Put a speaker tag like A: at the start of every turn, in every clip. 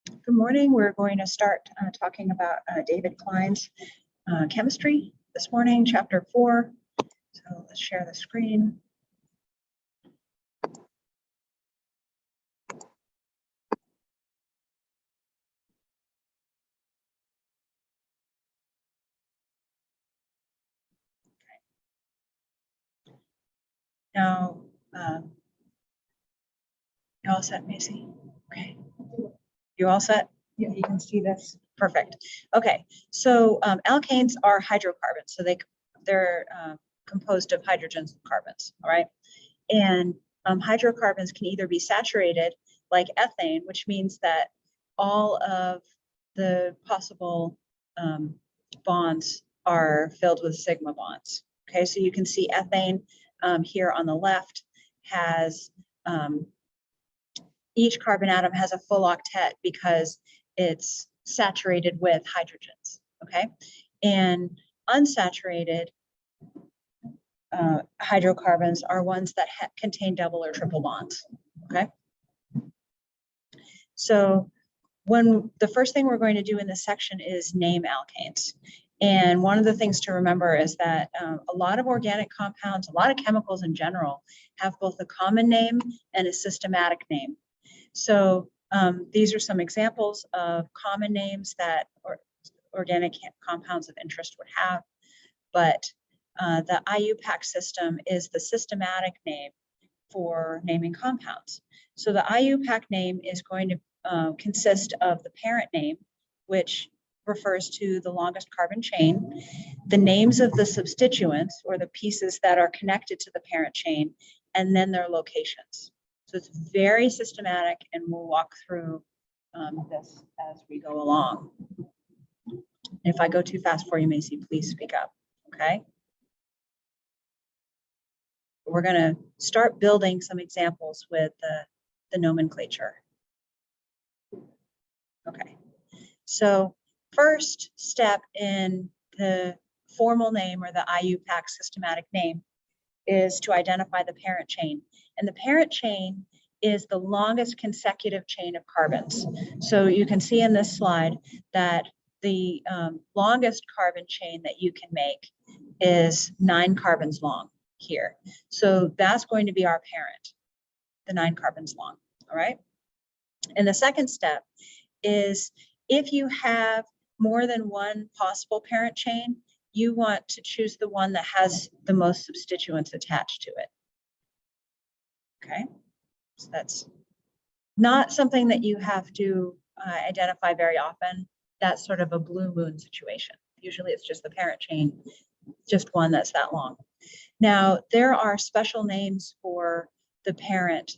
A: Good morning. We're going to start talking about David Klein's chemistry this morning, chapter 4. So let's share the screen. Okay. Now, you all set, Macy? Okay. You all set? Yeah, you can see this. Perfect. Okay. So alkanes are hydrocarbons. So they're composed of hydrogens and carbons. All right. And hydrocarbons can either be saturated like ethane, which means that all of the possible bonds are filled with sigma bonds. Okay, so you can see ethane here on the left has each carbon atom has a full octet because it's saturated with hydrogens. Okay, and unsaturated hydrocarbons are ones that contain double or triple bonds. Okay, so the first thing we're going to do in this section is name alkanes. And one of the things to remember is that a lot of organic compounds, a lot of chemicals in general, have both a common name and a systematic name. So these are some examples of common names that organic compounds of interest would have. But the IUPAC system is the systematic name for naming compounds. So the IUPAC name is going to consist of the parent name, which refers to the longest carbon chain, the names of the substituents or the pieces that are connected to the parent chain, and then their locations. So it's very systematic, and we'll walk through this as we go along. If I go too fast for you, Macy, please speak up, okay? We're going to start building some examples with the nomenclature. Okay, so first step in the formal name or the IUPAC systematic name is to identify the parent chain. And the parent chain is the longest consecutive chain of carbons. So you can see in this slide that the longest carbon chain that you can make is 9 carbons long here. So that's going to be our parent, the 9 carbons long, all right? And the second step is if you have more than one possible parent chain, you want to choose the one that has the most substituents attached to it. Okay, so that's not something that you have to identify very often. That's sort of a blue moon situation. Usually it's just the parent chain, just one that's that long. Now, there are special names for the parent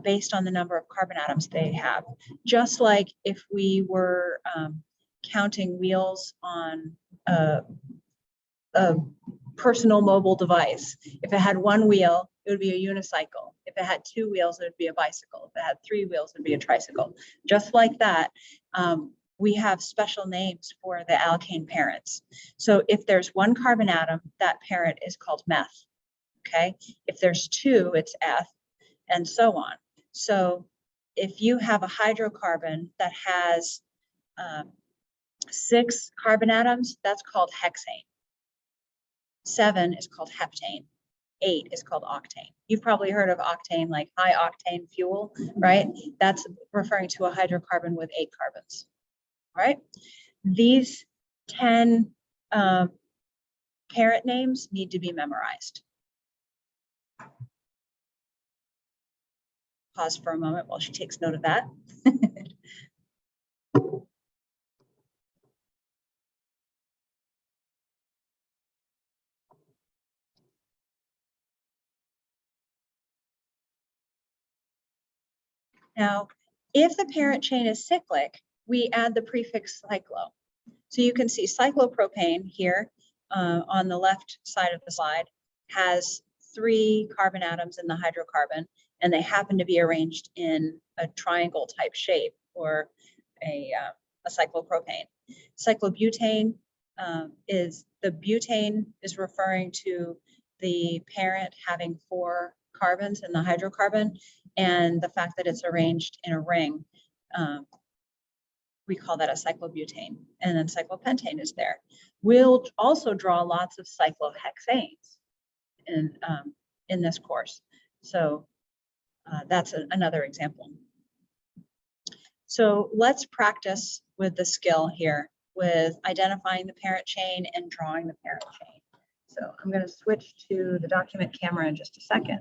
A: based on the number of carbon atoms they have. Just like if we were counting wheels on a personal mobile device. If it had 1 wheel, it would be a unicycle. If it had 2 wheels, it would be a bicycle. If it had 3 wheels, it would be a tricycle. Just like that, we have special names for the alkane parents. So if there's 1 carbon atom, that parent is called meth. Okay. If there's 2, it's eth, and so on. So if you have a hydrocarbon that has 6 carbon atoms, that's called hexane. 7 is called heptane. 8 is called octane. You've probably heard of octane, like high octane fuel, right? That's referring to a hydrocarbon with 8 carbons, right? These 10 parent names need to be memorized. Pause for a moment while she takes note of that. Now, if the parent chain is cyclic, we add the prefix cyclo. So you can see cyclopropane here on the left side of the slide has 3 carbon atoms in the hydrocarbon, and they happen to be arranged in a triangle type shape, or a cyclopropane. Cyclobutane is the butane is referring to the parent having 4 carbons in the hydrocarbon, and the fact that it's arranged in a ring we call that a cyclobutane, and then cyclopentane is there. We'll also draw lots of cyclohexanes in this course. So that's another example. So let's practice with the skill here with identifying the parent chain and drawing the parent chain. So I'm going to switch to the document camera in just a second.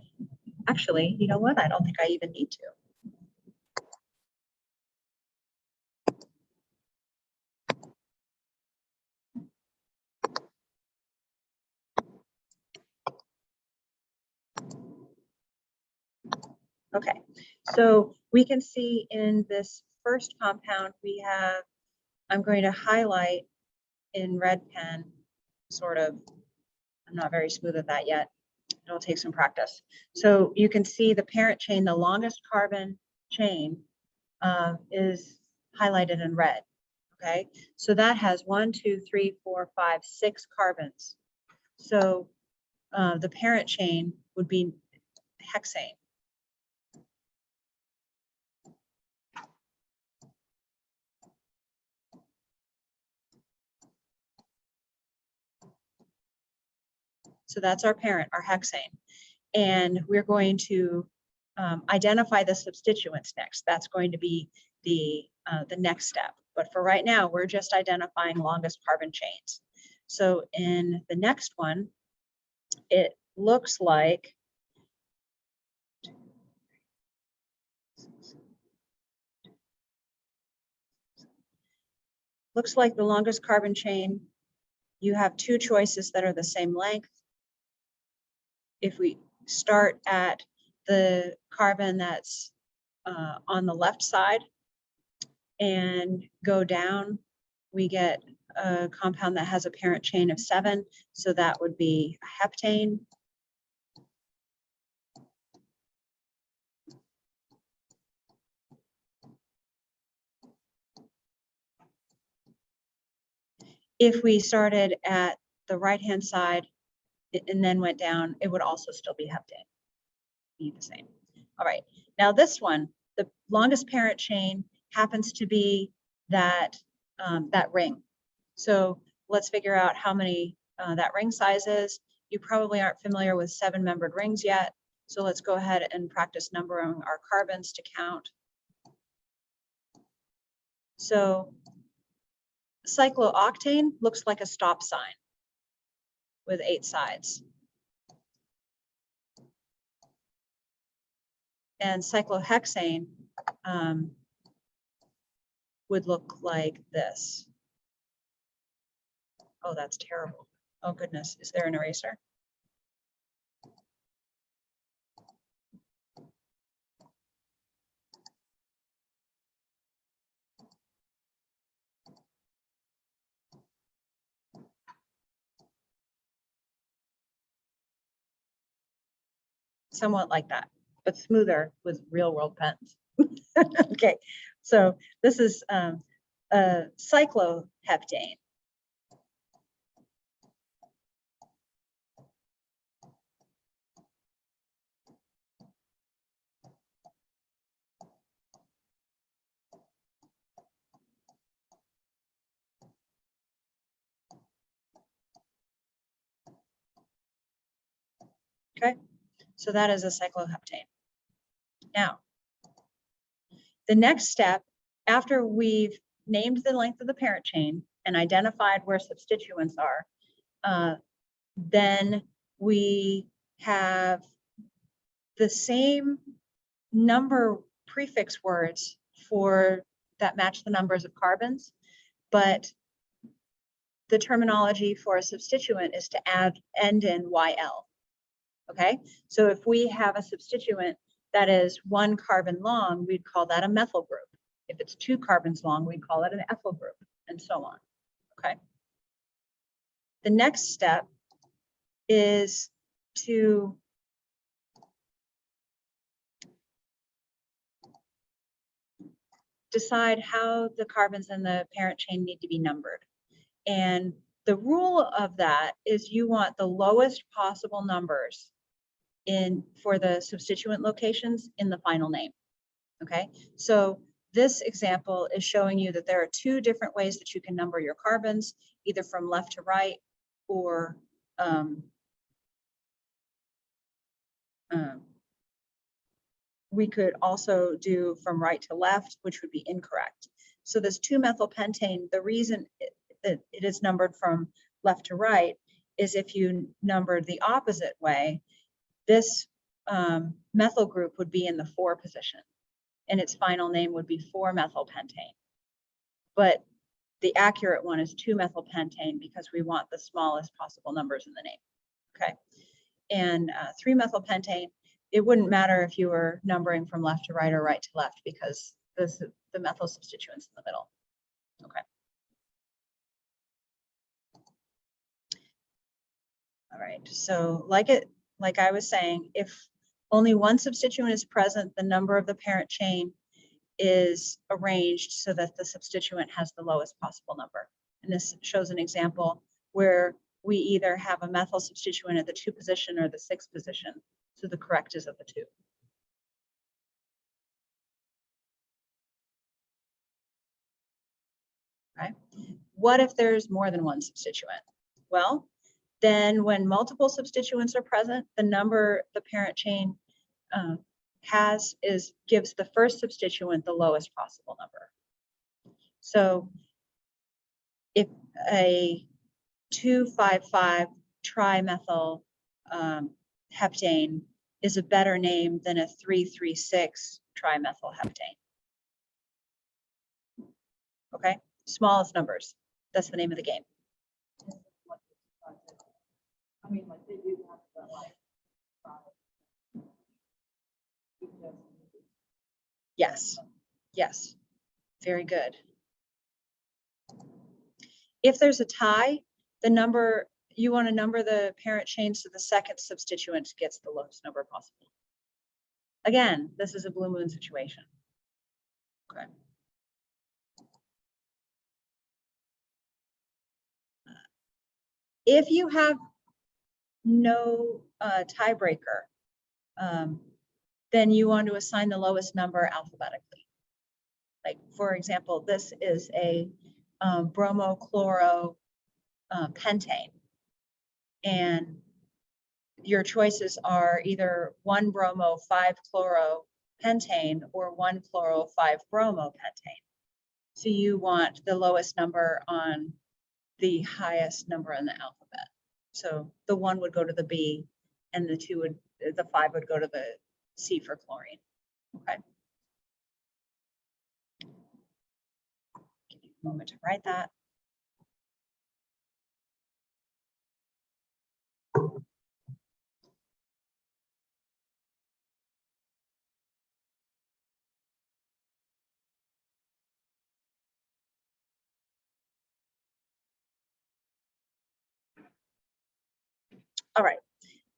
A: Actually, you know what? I don't think I even need to. Okay, so we can see in this first compound we have, I'm going to highlight in red pen, sort of. I'm not very smooth at that yet. It'll take some practice. So you can see the parent chain, the longest carbon chain is highlighted in red. Okay, so that has 1, 2, 3, 4, 5, 6 carbons. So the parent chain would be hexane. So that's our parent, our hexane. And we're going to identify the substituents next. That's going to be the next step. But for right now, we're just identifying longest carbon chains. So in the next one, it looks like the longest carbon chain, you have two choices that are the same length. If we start at the carbon that's on the left side and go down, we get a compound that has a parent chain of 7. So that would be a heptane. If we started at the right-hand side and then went down, it would also still be heptane, be the same. All right, now this one, the longest parent chain happens to be that, that ring. So let's figure out how many that ring size is. You probably aren't familiar with 7-membered rings yet. So let's go ahead and practice numbering our carbons to count. So cyclooctane looks like a stop sign with 8 sides. And cyclohexane would look like this. Oh, that's terrible. Oh goodness, is there an eraser? Somewhat like that, but smoother with real world pens. Okay, so this is a cycloheptane. Okay, so that is a cycloheptane. Now, the next step, after we've named the length of the parent chain and identified where substituents are, then we have the same number prefix words for that match the numbers of carbons, but the terminology for a substituent is to end in YL. Okay, so if we have a substituent that is 1 carbon long, we'd call that a methyl group. If it's 2 carbons long, we'd call it an ethyl group, and so on. Okay. The next step is to decide how the carbons in the parent chain need to be numbered. And the rule of that is you want the lowest possible numbers for the substituent locations in the final name. Okay, so this example is showing you that there are two different ways that you can number your carbons, either from left to right or we could also do from right to left, which would be incorrect. So this 2-methylpentane, the reason that it is numbered from left to right is if you numbered the opposite way, this methyl group would be in the 4 position and its final name would be 4-methylpentane. But the accurate one is 2-methylpentane because we want the smallest possible numbers in the name, okay? And 3-methylpentane, it wouldn't matter if you were numbering from left to right or right to left because the methyl substituent's in the middle, okay? All right, so like I was saying, if only one substituent is present, the number of the parent chain is arranged so that the substituent has the lowest possible number. And this shows an example where we either have a methyl substituent at the 2 position or the 6 position. So the correct is of the 2. Okay. What if there's more than one substituent? Well, then when multiple substituents are present, the number the parent chain gives the first substituent the lowest possible number. So if a 2,5,5 trimethyl heptane is a better name than a 3,3,6 trimethyl heptane. Okay, smallest numbers. That's the name of the game. I mean, like they do have that, like, yes, yes, very good. If there's a tie, the number you want to number the parent chain so the second substituent gets the lowest number possible. Again, this is a blue moon situation. Okay. If you have no tiebreaker, then you want to assign the lowest number alphabetically. Like, for example, this is a bromochloro pentane. And your choices are either 1-bromo 5-chloro pentane or 1-chloro 5-bromo pentane. So you want the lowest number on the highest number in the alphabet. So the 1 would go to the B and the 5 would go to the C for chlorine. Okay. Give you a moment to write that. All right,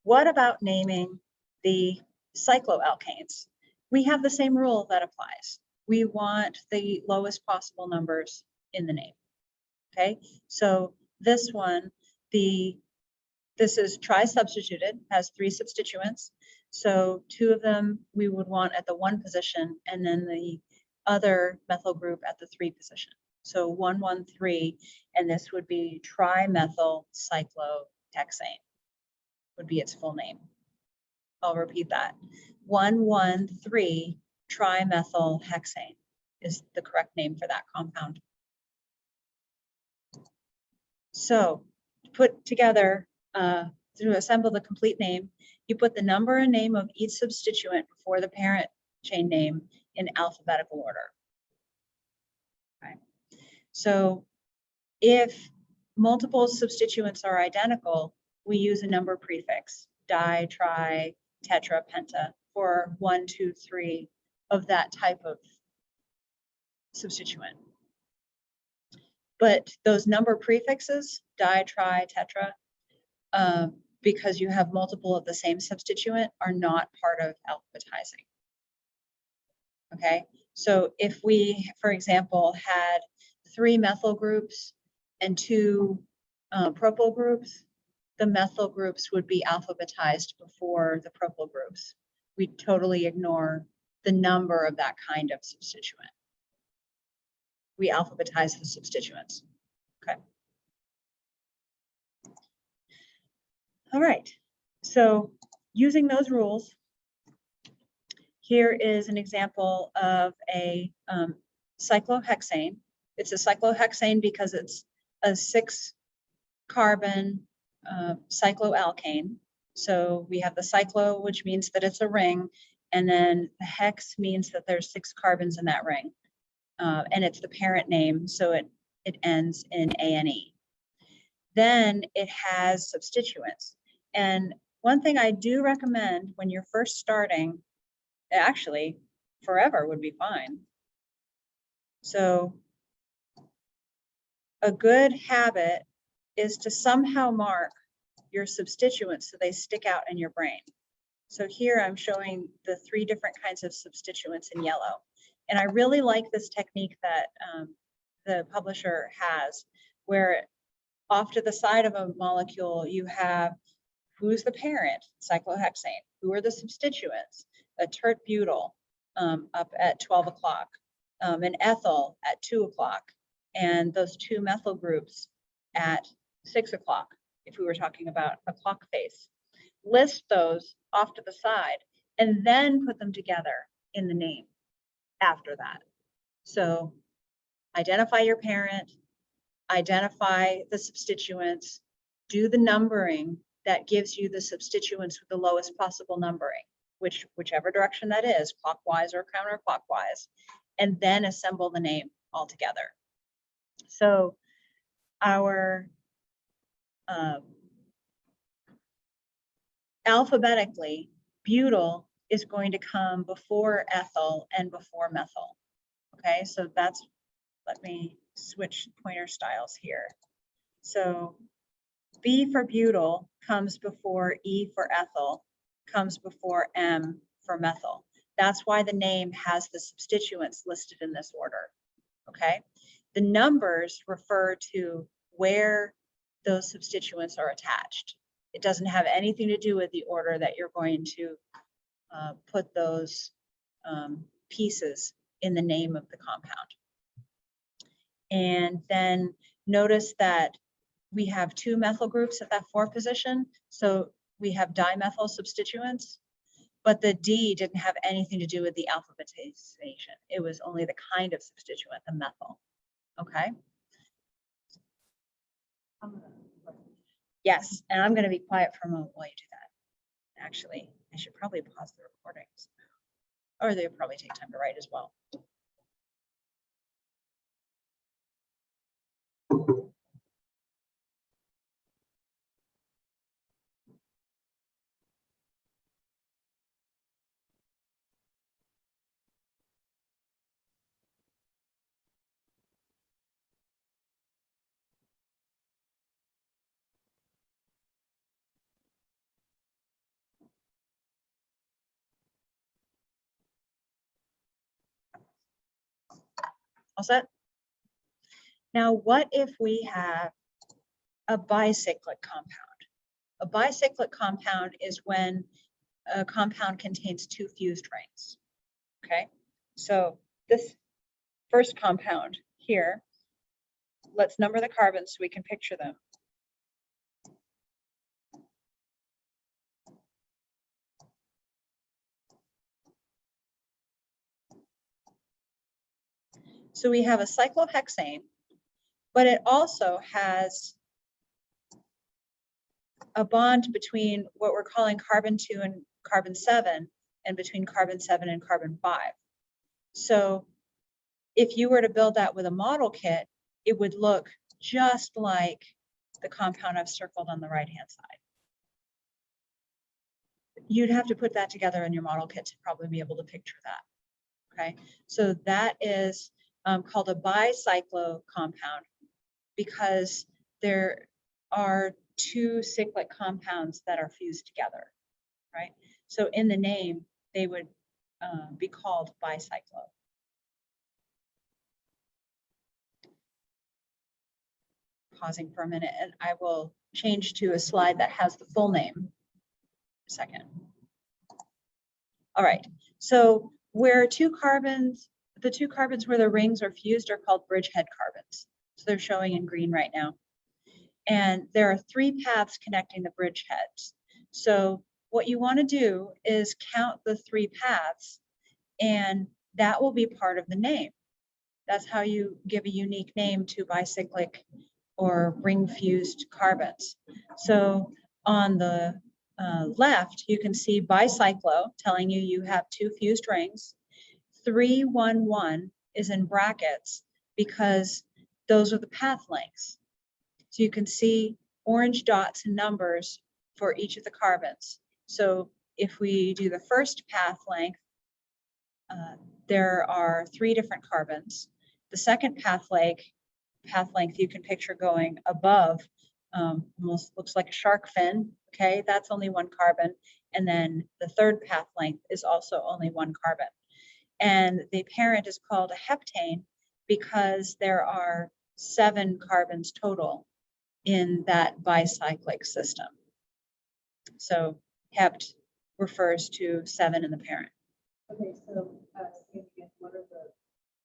A: what about naming the cycloalkanes? We have the same rule that applies. We want the lowest possible numbers in the name, okay? So this one, this is tri-substituted, has 3 substituents. So 2 of them we would want at the 1 position and then the other methyl group at the 3 position. So 1,1,3, and this would be trimethyl cyclohexane would be its full name. I'll repeat that. 1,1,3 trimethyl hexane is the correct name for that compound. So to put together, to assemble the complete name, you put the number and name of each substituent before the parent chain name in alphabetical order. Okay. So if multiple substituents are identical, we use a number prefix, di, tri, tetra, penta, for 1, 2, 3 of that type of substituent. But those number prefixes, di, tri, tetra, because you have multiple of the same substituent, are not part of alphabetizing. Okay, so if we, for example, had 3 methyl groups and 2 propyl groups, the methyl groups would be alphabetized before the propyl groups. We totally ignore the number of that kind of substituent. we alphabetize the substituents. Okay. All right. So using those rules, here is an example of a cyclohexane. It's a cyclohexane because it's a 6-carbon cycloalkane. So we have the cyclo, which means that it's a ring, and then the hex means that there's 6 carbons in that ring. And it's the parent name, so it ends in ane. Then it has substituents. And one thing I do recommend when you're first starting, actually forever would be fine. So a good habit is to somehow mark your substituents so they stick out in your brain. So here I'm showing the 3 different kinds of substituents in yellow. And I really like this technique that the publisher has, where off to the side of a molecule, you have who's the parent, cyclohexane, who are the substituents, a tert-butyl up at 12 o'clock, an ethyl at 2 o'clock, and those 2 methyl groups at 6 o'clock, if we were talking about a clock face. List those off to the side and then put them together in the name after that. So identify your parent, identify the substituents, do the numbering that gives you the substituents with the lowest possible numbering, whichever direction that is, clockwise or counterclockwise, and then assemble the name all together. So our alphabetically, butyl is going to come before ethyl and before methyl. Okay, so that's, let me switch pointer styles here. So B for butyl comes before E for ethyl, comes before M for methyl. That's why the name has the substituents listed in this order. Okay, the numbers refer to where those substituents are attached. It doesn't have anything to do with the order that you're going to put those pieces in the name of the compound. And then notice that we have 2 methyl groups at that 4 position. So we have dimethyl substituents, but the D didn't have anything to do with the alphabetization. It was only the kind of substituent, the methyl. Okay. Yes, and I'm going to be quiet for a moment while you do that. Actually, I should probably pause the recordings, or they'll probably take time to write as well. All set? Now, what if we have a bicyclic compound? A bicyclic compound is when a compound contains 2 fused rings. Okay, so this first compound here, let's number the carbons so we can picture them. So we have a cyclohexane, but it also has a bond between what we're calling carbon 2 and carbon 7, and between carbon 7 and carbon 5. So if you were to build that with a model kit, it would look just like the compound I've circled on the right-hand side. You'd have to put that together in your model kit to probably be able to picture that. Okay, so that is called a bicyclo compound because there are 2 cyclic compounds that are fused together, right? So in the name, they would be called bicyclo. Pausing for a minute, and I will change to a slide that has the full name. A second. All right, so where 2 carbons The two carbons where the rings are fused are called bridgehead carbons. So they're showing in green right now. And there are 3 paths connecting the bridgeheads. So what you want to do is count the 3 paths, and that will be part of the name. That's how you give a unique name to bicyclic or ring fused carbons. So on the left, you can see bicyclo, telling you you have 2 fused rings. 311 is in brackets because those are the path lengths. So you can see orange dots and numbers for each of the carbons. So if we do the first path length, there are 3 different carbons. The second path length you can picture going above, almost looks like a shark fin. Okay, that's only 1 carbon. And then the third path length is also only 1 carbon. And the parent is called a heptane because there are 7 carbons total in that bicyclic system. So hept refers to 7 in the parent.
B: Okay, so what are the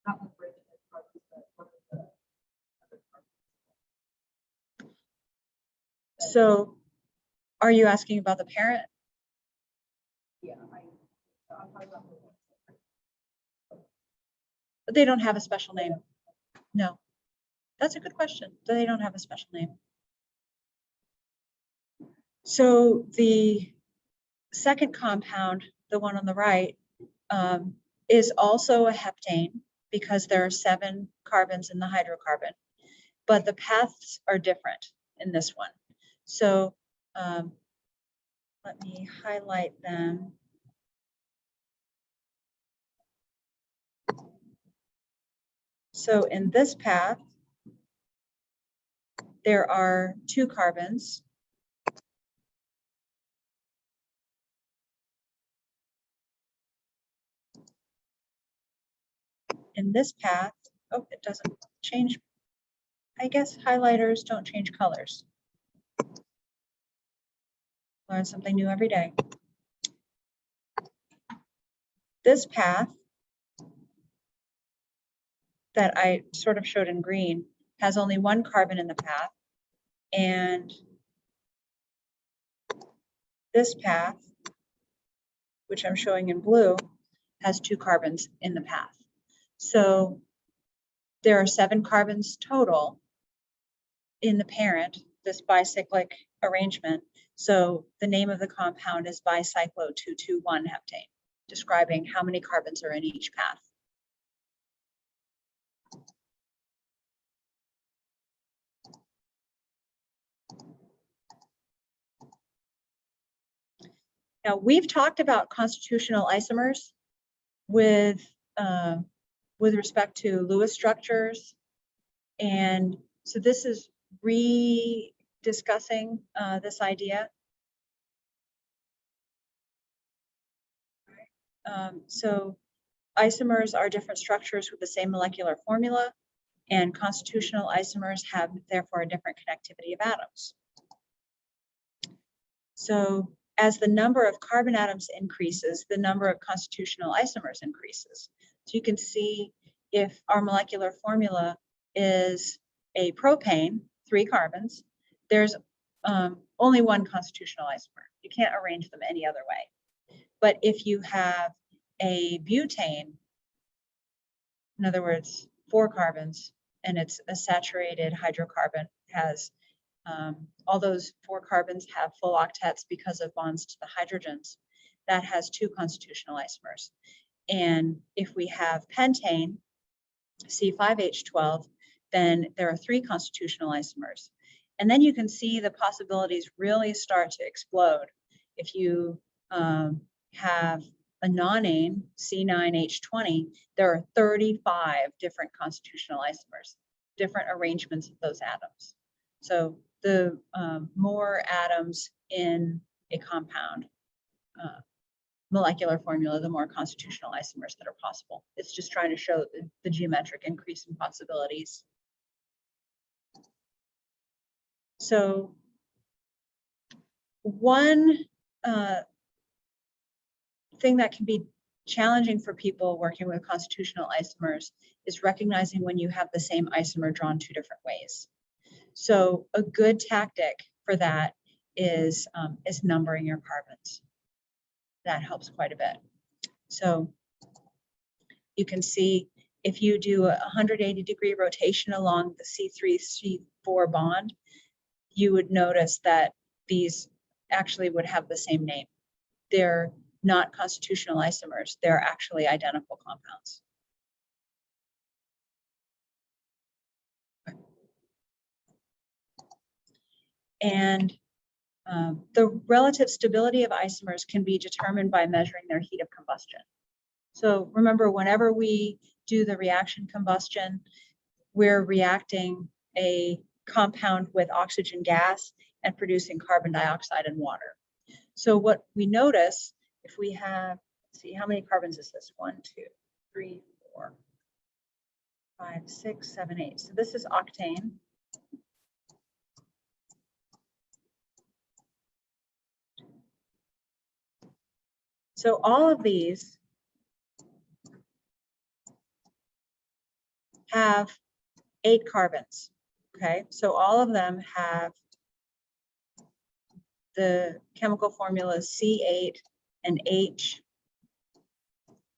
B: not the bridgehead carbons, but what are the other carbons?
A: So are you asking about the parent?
B: Yeah, I'm talking about the ones.
A: They don't have a special name. No, that's a good question. They don't have a special name. So the second compound, the one on the right, is also a heptane because there are 7 carbons in the hydrocarbon, but the paths are different in this one. So let me highlight them. So in this path, there are 2 carbons. In this path, oh, it doesn't change. I guess highlighters don't change colors. Learn something new every day. This path that I sort of showed in green has only 1 carbon in the path, and this path, which I'm showing in blue, has 2 carbons in the path. So there are 7 carbons total in the parent, this bicyclic arrangement. So the name of the compound is bicyclo-2,2,1 heptane, describing how many carbons are in each path. Now, we've talked about constitutional isomers with respect to Lewis structures. And so this is re-discussing this idea. So isomers are different structures with the same molecular formula, and constitutional isomers have therefore a different connectivity of atoms. So as the number of carbon atoms increases, the number of constitutional isomers increases. So you can see if our molecular formula is a propane, 3 carbons, there's only 1 constitutional isomer. You can't arrange them any other way. But if you have a butane, in other words, 4 carbons, and it's a saturated hydrocarbon, has all those 4 carbons have full octets because of bonds to the hydrogens. That has 2 constitutional isomers. And if we have pentane, C5H12, then there are 3 constitutional isomers. And then you can see the possibilities really start to explode. If you have a nonane, C9H20, there are 35 different constitutional isomers, different arrangements of those atoms. So the more atoms in a compound molecular formula, the more constitutional isomers that are possible. It's just trying to show the geometric increase in possibilities. So one thing that can be challenging for people working with constitutional isomers is recognizing when you have the same isomer drawn two different ways. So a good tactic for that is numbering your carbons. That helps quite a bit. So you can see if you do a 180-degree rotation along the C3-C4 bond, you would notice that these actually would have the same name. They're not constitutional isomers. They're actually identical compounds. And the relative stability of isomers can be determined by measuring their heat of combustion. So remember, whenever we do the reaction combustion, we're reacting a compound with oxygen gas and producing carbon dioxide and water. So what we notice, if we have, let's see, how many carbons is this? 1, 2, 3, 4, 5, 6, 7, 8. So this is octane. So all of these have 8 carbons, okay? So all of them have the chemical formulas C8 and H.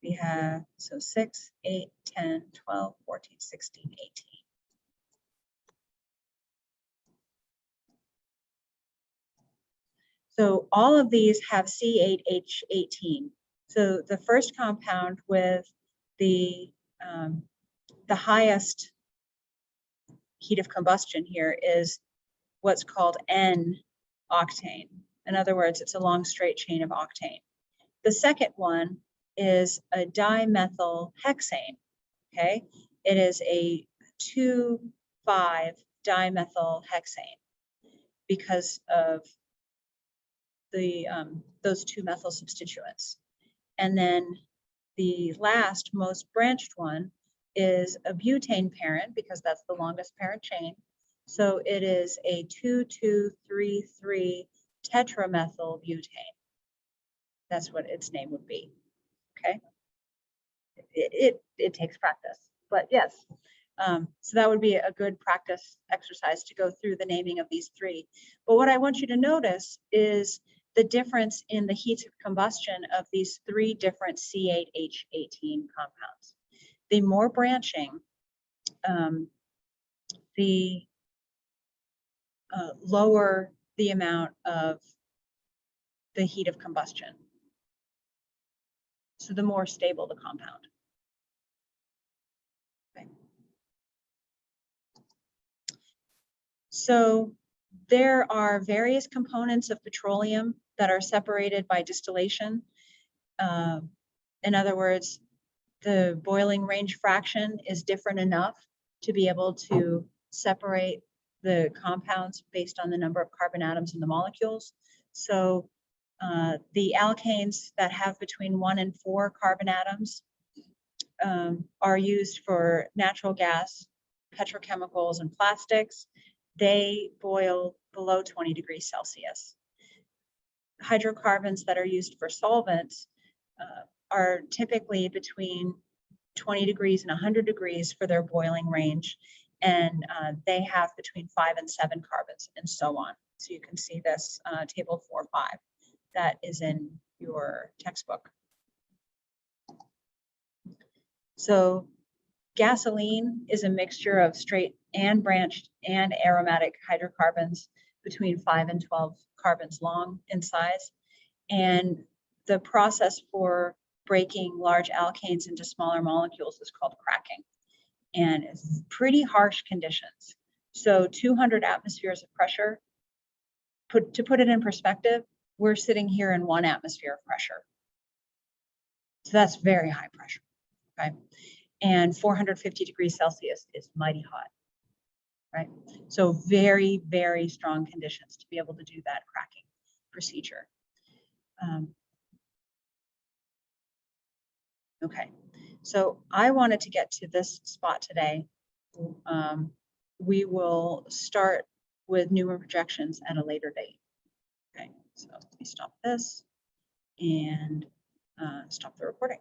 A: We have, so 6, 8, 10, 12, 14, 16, 18. So all of these have C8H18. So the first compound with the highest heat of combustion here is what's called N-octane. In other words, it's a long straight chain of octane. The second one is a dimethylhexane, okay? It is a 2,5-dimethylhexane because of the those two methyl substituents. And then the last, most branched one is a butane parent because that's the longest parent chain. So it is a 2,2,3,3 tetramethylbutane. That's what its name would be. Okay. It takes practice, but yes. So that would be a good practice exercise to go through the naming of these three. But what I want you to notice is the difference in the heat of combustion of these three different C8H18 compounds. The more branching, the lower the amount of the heat of combustion. So the more stable the compound. Okay. So there are various components of petroleum that are separated by distillation. In other words, the boiling range fraction is different enough to be able to separate the compounds based on the number of carbon atoms in the molecules. So the alkanes that have between 1 and 4 carbon atoms are used for natural gas, petrochemicals, and plastics. They boil below 20 degrees Celsius. Hydrocarbons that are used for solvents are typically between 20 degrees and 100 degrees for their boiling range, and they have between 5 and 7 carbons, and so on. So you can see this table 4-5 that is in your textbook. So gasoline is a mixture of straight and branched and aromatic hydrocarbons between 5 and 12 carbons long in size. And the process for breaking large alkanes into smaller molecules is called cracking. And it's pretty harsh conditions. So 200 atmospheres of pressure, to put it in perspective, we're sitting here in 1 atmosphere of pressure. So that's very high pressure, okay? And 450 degrees Celsius is mighty hot, right? So very, very strong conditions to be able to do that cracking procedure. Okay, so I wanted to get to this spot today. We will start with Newman projections at a later date. Okay, so let me stop this and stop the recording.